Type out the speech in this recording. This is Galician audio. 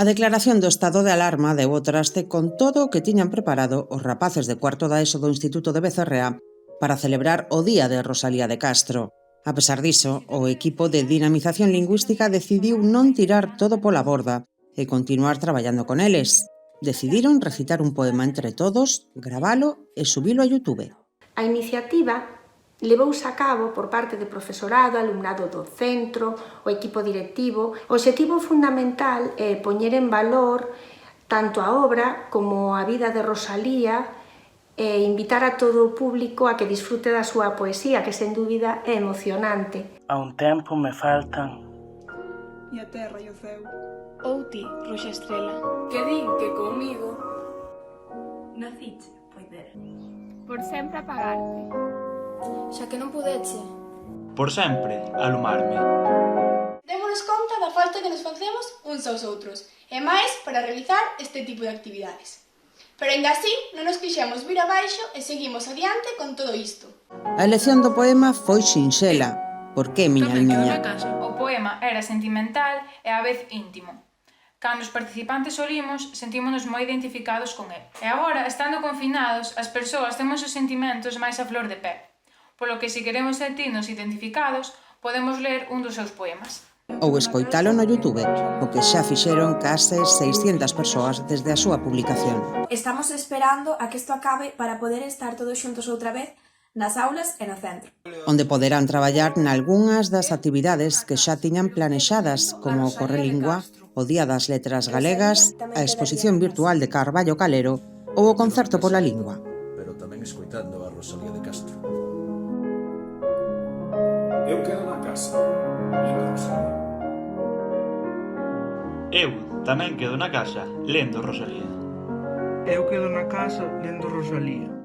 A declaración do estado de alarma deu o traste con todo o que tiñan preparado os rapaces de cuarto da ESO do Instituto de Becerrea para celebrar o Día de Rosalía de Castro. A pesar diso, o equipo de dinamización lingüística decidiu non tirar todo pola borda e continuar traballando con eles. Decidiron recitar un poema entre todos, gravalo e subilo a YouTube. A iniciativa levouse a cabo por parte de profesorado, alumnado do centro, o equipo directivo. O obxectivo fundamental é poñer en valor tanto a obra como a vida de Rosalía e invitar a todo o público a que disfrute da súa poesía, que sen dúbida é emocionante. A un tempo me faltan E a terra e o ceu. Ou ti, Roxa Estrela. Que din que comigo naciche, poidera. Por sempre apagarte. Xa que non pudeche. Por sempre, alumarme. Démonos conta da falta que nos facemos uns aos outros, e máis para realizar este tipo de actividades. Pero aínda así non nos quixemos vir abaixo e seguimos adiante con todo isto. A elección do poema foi sinxela. Por que, miña almiña? O poema era sentimental e á vez íntimo. Cando os participantes o limos, sentímonos moi identificados con el. E agora, estando confinados, as persoas temos os sentimentos máis a flor de pé. Polo que, se queremos sentirnos identificados, podemos ler un dos seus poemas. Ou escoitalo no YouTube, o que xa fixeron case 600 persoas desde a súa publicación. Estamos esperando a que isto acabe para poder estar todos xuntos outra vez nas aulas e no centro. Onde poderán traballar nalgunhas das actividades que xa tiñan planexadas, como o Correlingua, o Día das Letras Galegas, a exposición virtual de Carballo Calero ou o concerto pola lingua. Pero tamén escoitando a Rosalía de Castro. Eu quedo na casa, lendo Rosalía. Eu tamén quedo na casa lendo Rosalía. Eu quedo na casa lendo Rosalía.